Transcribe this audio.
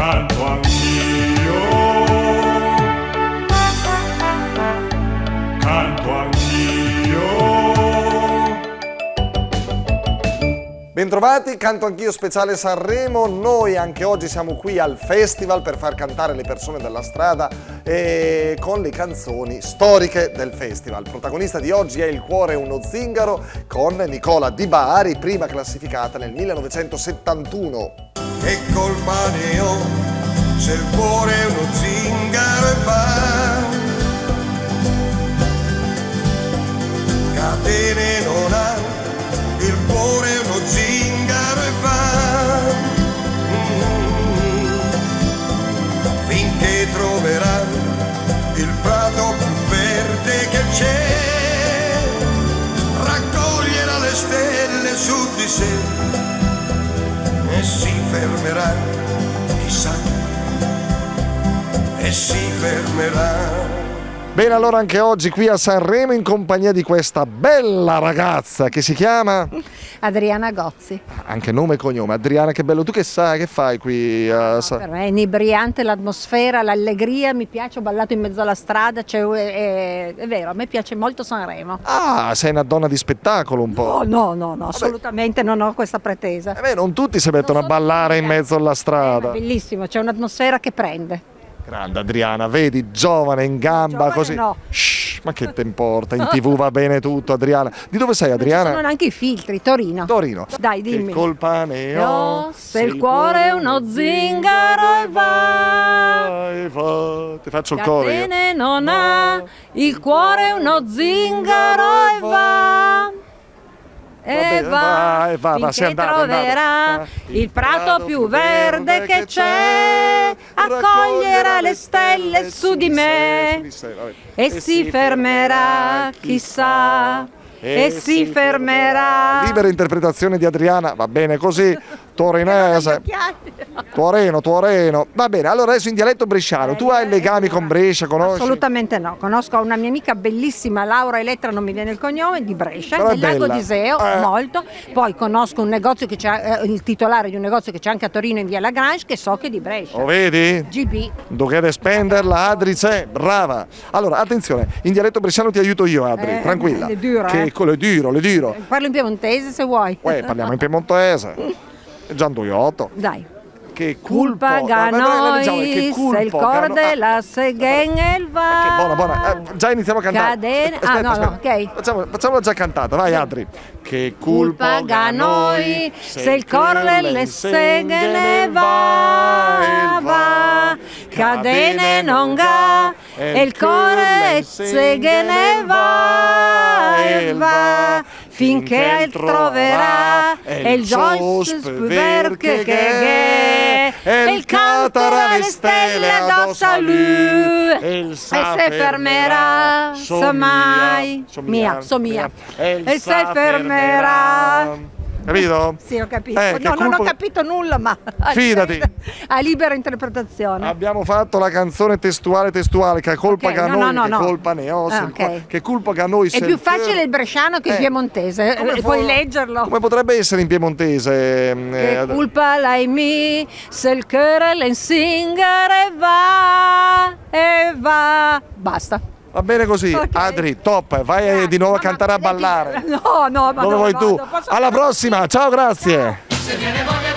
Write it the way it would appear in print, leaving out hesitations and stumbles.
canto anch'io, canto anch'io. Bentrovati, canto anch'io speciale Sanremo. Noi anche oggi siamo qui al festival per far cantare le persone della strada con le canzoni storiche del festival. Il protagonista di oggi è Il cuore è uno zingaro con Nicola Di Bari, prima classificata nel 1971. Che colpa ne ho se il cuore è uno zingaro e va, catene non ha, il cuore è uno zingaro e va, finché troverà il prato più verde che c'è, raccoglierà le stelle su di sé e si fermerà, chissà, e si fermerà. Bene, allora anche oggi qui a Sanremo in compagnia di questa bella ragazza che si chiama Adriana Gozzi. anche nome e cognome. Adriana, che bello. Tu che sai, che fai qui a Per me è inebriante l'atmosfera, l'allegria, mi piace, ho ballato in mezzo alla strada, è vero, a me piace molto Sanremo. Ah, sei una donna di spettacolo un po'. No, assolutamente non ho questa pretesa. Non tutti si mettono a ballare in mezzo alla Ma strada. è bellissimo, c'è un'atmosfera che prende. Grande Adriana, vedi, giovane, in gamba, Giovane così. no. Shh, ma che te importa? In TV va bene tutto, Adriana. Di dove sei, Adriana? Ci sono anche i filtri, Torino. Torino. Dai, dimmi. Che colpa ne ho Se il cuore è uno zingaro e va, e va. Ti faccio il coro io. catene non ha, il cuore è uno zingaro e va. E Vabbè, va, finché sei andato, troverà andato. il prato più verde che c'è, accoglierà le stelle su di me e si fermerà, chissà, e si fermerà. Libera interpretazione di Adriana, va bene così, torinese. Torino. Va bene, allora adesso in dialetto bresciano. Tu hai legami con Brescia, conosci? Assolutamente no, conosco una mia amica bellissima, Laura Elettra, non mi viene il cognome, di Brescia, Però è del Lago bella. d'Iseo, molto. Poi conosco un negozio che c'è, il titolare di un negozio che c'è anche a Torino in via Lagrange, che so che è di Brescia. Lo vedi? GB. Dovete spenderla, Adri c'è, brava. Allora, attenzione, in dialetto bresciano ti aiuto io, Adri, tranquilla. le duro, Che le diro. Parlo in piemontese se vuoi. Parliamo in piemontese. Gianduiotto. Dai. Che Culpa culpo. ganoi, che se il cor della seghen el va. Buona. Già iniziamo a cantare. Cadena. Aspetta. Ok. Facciamola già cantata, vai Adri. Che Culpa ganoi, se il cor delle seghen va. Cadene non ga, e il cuore seghen va. Finché il troverà e il gios perché e il canterà le stelle addosso a lui e se fermerà somia e se fermerà. Capito? Sì, ho capito. Che Non ho capito nulla, ma Fidati. a libera interpretazione. Abbiamo fatto la canzone testuale, che colpa Ok, che a no, noi, no, che no. colpa ne ho, Ok. che colpa che a noi. È più facile il bresciano che il piemontese, puoi leggerlo. Come potrebbe essere in piemontese? Che colpa l'hai mi, se il cuore le insingare e va. Basta. Va bene così, Ok. Adri, top, vai di nuovo a cantare a ballare. No, ma Dove vuoi tu? Alla prossima, ciao, grazie. Se viene voglia